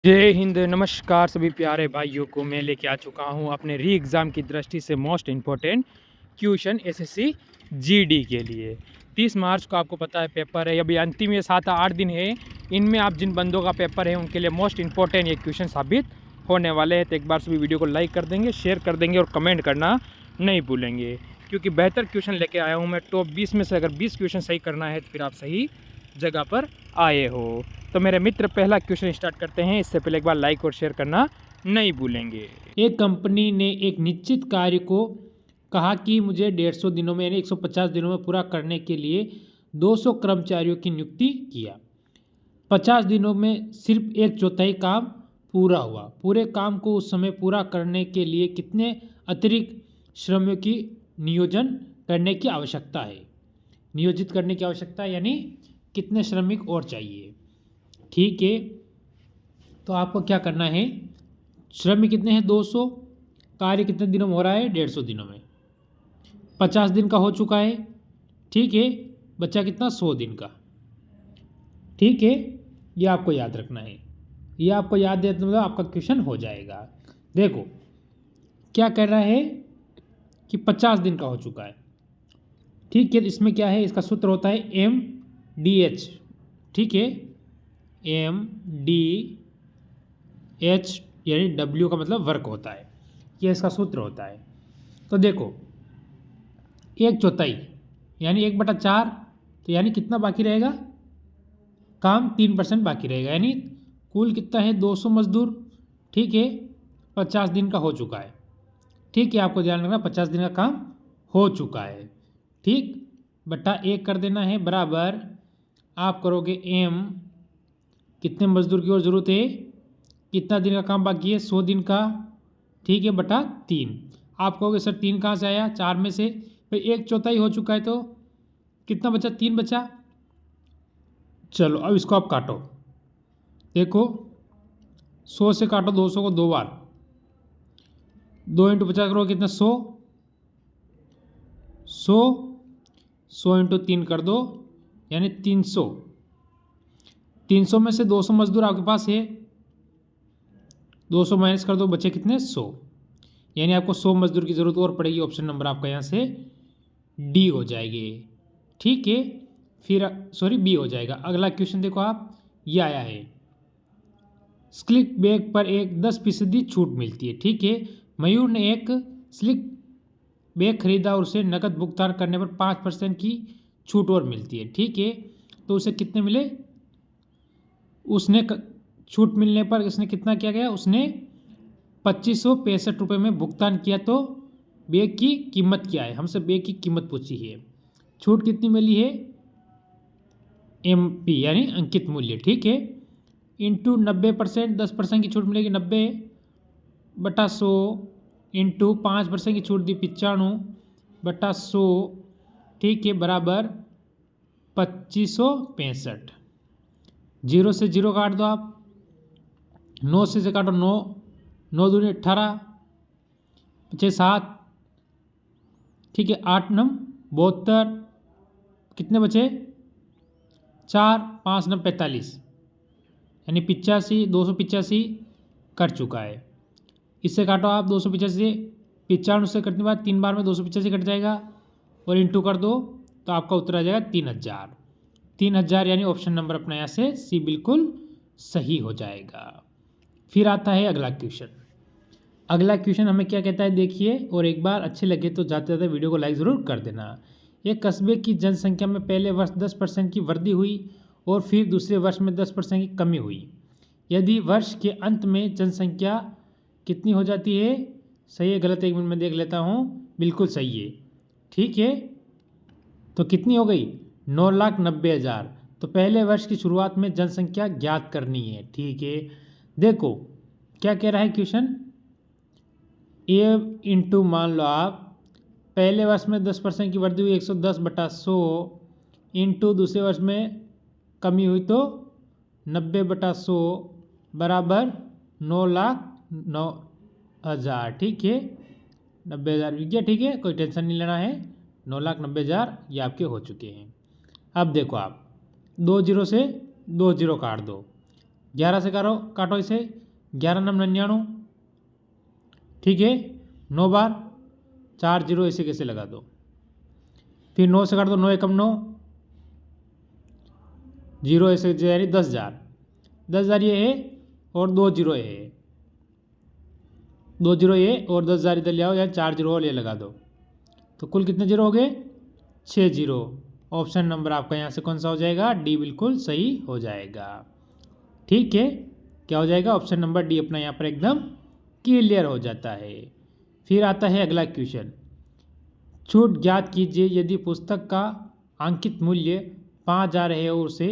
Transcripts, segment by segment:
जय हिंद, नमस्कार सभी प्यारे भाइयों को। मैं लेके आ चुका हूँ अपने री एग्ज़ाम की दृष्टि से most important question SSC GD के लिए। 30 मार्च को आपको पता है पेपर है, अभी अंतिम ये 7-8 दिन है। इनमें आप जिन बंदों का पेपर है उनके लिए मोस्ट इम्पोर्टेंट ये क्वेश्चन साबित होने वाले हैं। तो एक बार सभी वीडियो को लाइक कर देंगे, शेयर कर देंगे और कमेंट करना नहीं भूलेंगे, क्योंकि बेहतर क्वेश्चन लेके आया हूँ मैं। टॉप 20 में से अगर 20 क्वेश्चन सही करना है तो फिर आप सही जगह पर आए हो। तो मेरे मित्र, पहला क्वेश्चन स्टार्ट करते हैं। इससे पहले एक बार लाइक और शेयर करना नहीं भूलेंगे। एक कंपनी ने एक निश्चित कार्य को कहा कि मुझे 150 दिनों में यानी 150 दिनों में पूरा करने के लिए 200 कर्मचारियों की नियुक्ति किया। 50 दिनों में सिर्फ 1/4 काम पूरा हुआ। पूरे काम को उस समय पूरा करने के लिए कितने अतिरिक्त श्रमिकों की नियोजन करने की आवश्यकता है? नियोजित करने की आवश्यकता है यानी कितने श्रमिक और चाहिए। ठीक है, तो आपको क्या करना है, श्रमिक कितने हैं 200, कार्य कितने दिनों में हो रहा है 150 दिनों में, 50 दिन का हो चुका है। ठीक है, बच्चा कितना 100 दिन का। ठीक है, ये आपको याद रखना है। ये आपको याद देते मतलब आपका क्वेश्चन हो जाएगा। देखो क्या कर रहा है कि 50 दिन का हो चुका है। ठीक है, इसमें क्या है, इसका सूत्र होता है MDH। ठीक है, MDH यानी W का मतलब वर्क होता है, ये इसका सूत्र होता है। तो देखो 1/4 यानी 1/4, तो यानी कितना बाकी रहेगा, काम 3% बाकी रहेगा, यानी कुल कितना है 200 मजदूर। ठीक है, 50 दिन का हो चुका है। ठीक है, आपको ध्यान रखना 50 दिन का काम हो चुका है। ठीक, बटा 1 कर देना है, बराबर आप करोगे M कितने मजदूर की और ज़रूरत है, कितना दिन का काम बाकी है 100 दिन का। ठीक है, बटा 3। आप कहोगे सर 3 कहाँ से आया, 4 में से, भाई 1/4 हो चुका है तो कितना बचा, 3 बचा। चलो अब इसको आप काटो। देखो 100 से काटो 200 को 2 बार, 2 × 50 करो कितना 100, 100 × 3 कर दो यानी 300। 300 में से 200 मजदूर आपके पास है, 200 माइनस कर दो, बचे कितने 100, यानी आपको 100 मजदूर की ज़रूरत और पड़ेगी। ऑप्शन नंबर आपका यहाँ से डी हो जाएगी। ठीक है, फिर सॉरी बी हो जाएगा। अगला क्वेश्चन देखो आप, ये आया है स्लिक बैग पर एक 10% छूट मिलती है। ठीक है, मयूर ने एक स्लिक बैग खरीदा और उसे नकद भुगतान करने पर 5% की छूट और मिलती है। ठीक है, तो उसे कितने मिले, उसने छूट मिलने पर इसने कितना किया गया, उसने 2565 रुपये में भुगतान किया। तो बैग की कीमत क्या है, हमसे बैग की कीमत पूछी है। छूट कितनी मिली है, MP यानी अंकित मूल्य। ठीक है, इंटू 90%, 10% की छूट मिलेगी 90/100 इंटू 5% की छूट दी 95/100। ठीक है, बराबर 2565। 0 से 0 काट दो आप, 9 से काटो 9, 9 दूनी 18, 6 7। ठीक है, 8 9 72, कितने बचे 4, 5 9 45, यानी 85, 285 कट चुका है। इससे काटो आप 285 से, 95 से कटने के बाद 3 बार में 285 कट जाएगा और इंटू कर दो तो आपका उत्तर आ जाएगा 3000। 3000 यानी ऑप्शन नंबर अपना यहाँ से सी बिल्कुल सही हो जाएगा। फिर आता है अगला क्वेश्चन। अगला क्वेश्चन हमें क्या कहता है देखिए, और एक बार अच्छे लगे तो जाते जाते वीडियो को लाइक ज़रूर कर देना। एक कस्बे की जनसंख्या में पहले वर्ष 10% की वृद्धि हुई और फिर दूसरे वर्ष में 10% की कमी हुई। यदि वर्ष के अंत में जनसंख्या कितनी हो जाती है, सही है गलत, 1 मिनट में देख लेता हूँ, बिल्कुल सही है। ठीक है, तो कितनी हो गई 9,90,000। तो पहले वर्ष की शुरुआत में जनसंख्या ज्ञात करनी है। ठीक है, देखो क्या कह रहा है क्वेश्चन, ए इंटू मान लो आप पहले वर्ष में 10% की वृद्धि हुई 110/100 इंटू दूसरे वर्ष में कमी हुई तो 90/100 बराबर 9,09,000। ठीक है, 90,000 बिक गया। ठीक है, कोई टेंशन नहीं लेना है, 9,90,000 ये आपके हो चुके हैं। अब देखो आप 2 0 से 2 0 काट दो, 11 से काटो इसे, 11 नम 99, ठीक है, 9 बार, 4 जीरो ऐसे कैसे लगा दो। फिर 9 से काट दो, 9 एकम 9, जीरो ऐसे यानी 10,000, 10,000 ये है और 2 जीरो ये है, 2 जीरो ये और 10,000 इधर ले आओ, यानी 4 जीरो और ये लगा दो, तो कुल कितने जीरो हो गए, 6 जीरो। ऑप्शन नंबर आपका यहाँ से कौन सा हो जाएगा, डी बिल्कुल सही हो जाएगा। ठीक है, क्या हो जाएगा, ऑप्शन नंबर डी अपना यहाँ पर एकदम क्लियर हो जाता है। फिर आता है अगला क्वेश्चन, छूट ज्ञात कीजिए यदि पुस्तक का अंकित मूल्य 5,000 है और उसे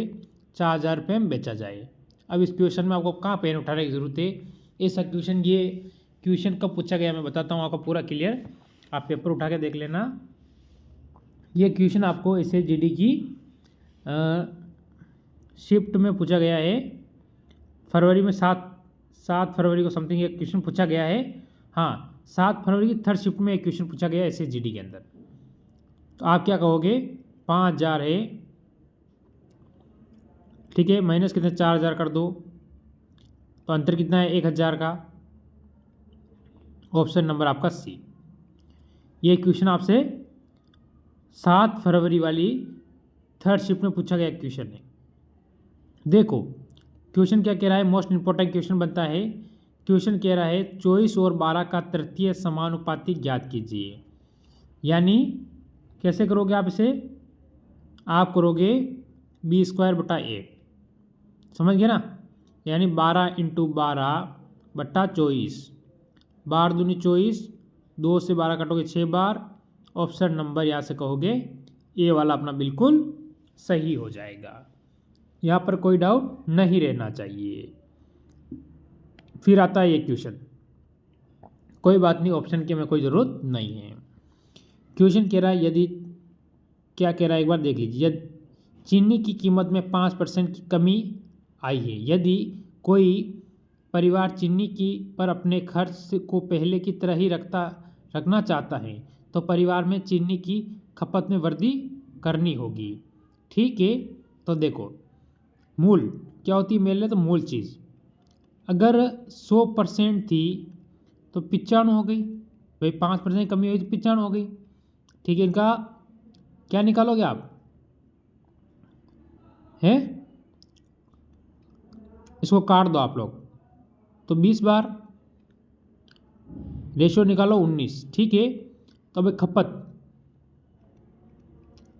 4,000 रुपये में बेचा जाए। अब इस क्वेश्चन में आपको कहाँ पेन उठाने की ज़रूरत है, ऐसा क्वेश्चन, ये क्वेश्चन कब पूछा गया मैं बताता हूँ आपको पूरा क्लियर, आप पेपर उठा के देख लेना। ये क्वेश्चन आपको SSGD की शिफ्ट में पूछा गया है, फरवरी में 7 फरवरी को समथिंग एक क्वेश्चन पूछा गया है। हाँ, 7 फरवरी की 3rd शिफ्ट में एक क्वेश्चन पूछा गया है SSGD के अंदर। तो आप क्या कहोगे, 5,000 है, ठीक है, माइनस कितने 4,000 कर दो, तो अंतर कितना है 1,000 का। ऑप्शन नंबर आपका सी। ये क्वेश्चन आपसे 7 फरवरी वाली 3rd शिफ्ट में पूछा गया क्वेश्चन है। देखो क्वेश्चन क्या कह रहा है, मोस्ट इंपॉर्टेंट क्वेश्चन बनता है। क्वेश्चन कह रहा है 24 और 12 का तृतीय समानुपाती ज्ञात कीजिए। यानी कैसे करोगे आप इसे, आप करोगे b² 8, समझ गए ना, यानी 12 × 12/24, 12 दूनी 24, 2 से 12 काटोगे 6 बार। ऑप्शन नंबर यहाँ से कहोगे ए वाला अपना बिल्कुल सही हो जाएगा, यहाँ पर कोई डाउट नहीं रहना चाहिए। फिर आता है ये क्वेश्चन, कोई बात नहीं, ऑप्शन की हमें कोई ज़रूरत नहीं है। क्वेश्चन कह रहा है यदि, क्या कह रहा है एक बार देख लीजिए, यदि चीनी की कीमत में 5% की कमी आई है, यदि कोई परिवार चीनी की पर अपने खर्च को पहले की तरह ही रखना चाहता है तो परिवार में चीनी की खपत में वृद्धि करनी होगी। ठीक है, तो देखो मूल क्या होती है मेरे लिए, तो मूल चीज़ अगर 100% थी तो 95 हो गई, भाई 5% कमी हुई तो 95 हो गई। ठीक है, इनका क्या निकालोगे आप, हैं, इसको काट दो आप लोग, तो 20 बार, रेशियो निकालो 19। ठीक है, तो अब खपत,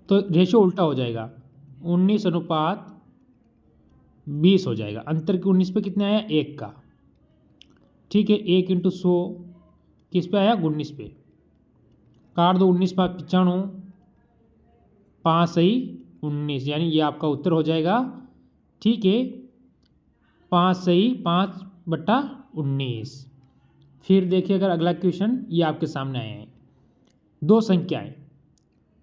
तो रेशियो उल्टा हो जाएगा, 19:20 हो जाएगा। अंतर की 19 पे कितने आया, 1 का। ठीक है, 1 × 100 किस पे आया, 19 पे, काट दो, 19 5 95, 5 सही 19, यानी ये आपका उत्तर हो जाएगा। ठीक है, 5 सही 5/19। फिर देखिए अगर अगला क्वेश्चन ये आपके सामने आए हैं, दो संख्याएं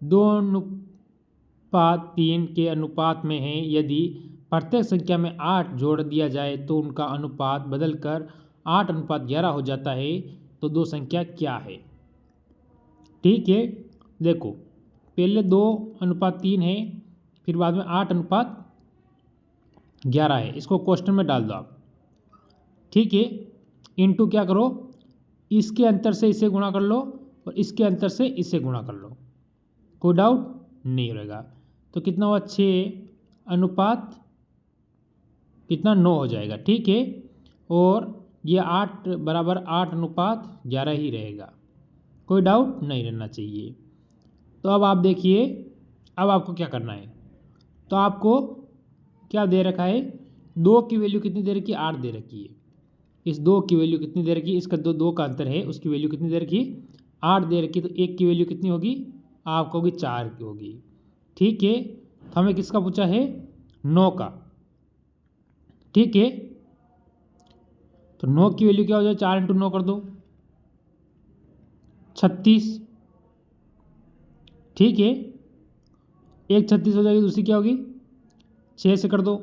2:3 के अनुपात में हैं, यदि प्रत्येक संख्या में 8 जोड़ दिया जाए तो उनका अनुपात बदलकर 8:11 हो जाता है, तो दो संख्या क्या है। ठीक है, देखो पहले 2:3 है, फिर बाद में 8:11 है, इसको क्वेश्चन में डाल दो आप। ठीक है, इनटू क्या करो, इसके अंतर से इसे गुणा कर लो और इसके अंतर से इसे गुणा कर लो, कोई डाउट नहीं रहेगा। तो कितना हुआ, 6 कितना 9 हो जाएगा। ठीक है, और ये 8 बराबर 8:11 ही रहेगा, कोई डाउट नहीं रहना चाहिए। तो अब आप देखिए, अब आपको क्या करना है, तो आपको क्या दे रखा है, 2 की वैल्यू कितनी दे रखी है, 8 दे रखी है। इस 2 की वैल्यू कितनी दे रखी है, इसका 2 का अंतर है, उसकी वैल्यू कितनी दे रखी है, 8 दे रखी है, तो 1 की वैल्यू कितनी होगी, आपको होगी 4 की होगी। ठीक है, तो हमें किसका पूछा है, 9 का। ठीक है, तो 9 की वैल्यू क्या हो जाए, 4 × 9 कर दो, 36। ठीक है, एक 36 हो जाएगी, दूसरी क्या होगी, 6 से कर दो,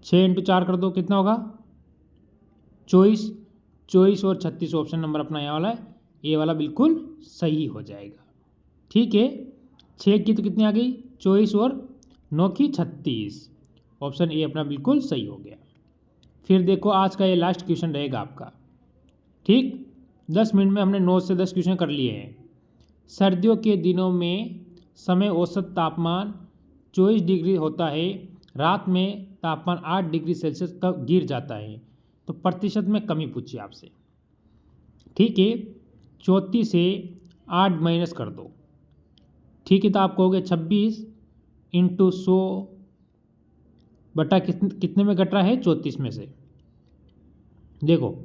6 × 4 कर दो, कितना होगा 24। 24 और 36 ऑप्शन नंबर अपना यहाँ वाला है, ये वाला बिल्कुल सही हो जाएगा। ठीक है, 6 की तो कितनी आ गई, 24 और 9 की 36, ऑप्शन ए अपना बिल्कुल सही हो गया। फिर देखो आज का ये लास्ट क्वेश्चन रहेगा आपका, ठीक। 10 मिनट में हमने 9 से 10 क्वेश्चन कर लिए हैं। सर्दियों के दिनों में समय औसत तापमान 24 डिग्री होता है, रात में तापमान 8 डिग्री सेल्सियस तक गिर जाता है, तो प्रतिशत में कमी पूछी आपसे, ठीक है। 34 से 8 माइनस कर दो, ठीक है, तो आप कहोगे 26 इंटू 100 बटा कितने में घट रहा है, 34 में से। देखो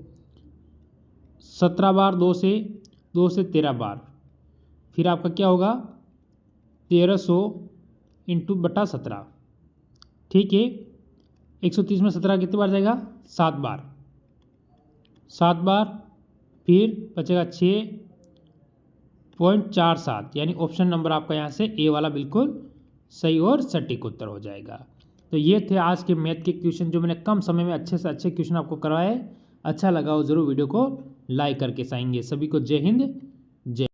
17 बार 2 से 13 बार, फिर आपका क्या होगा 1300 इंटू बटा 17, ठीक है। 130 में 17 कितने बार जाएगा, 7 बार, 7 बार, फिर बचेगा 6.47, यानी ऑप्शन नंबर आपका यहाँ से ए वाला बिल्कुल सही और सटीक उत्तर हो जाएगा। तो ये थे आज के मैथ के क्वेश्चन जो मैंने कम समय में अच्छे से अच्छे क्वेश्चन आपको करवाए। अच्छा लगा हो ज़रूर वीडियो को लाइक करके साएंगे। सभी को जय हिंद, जय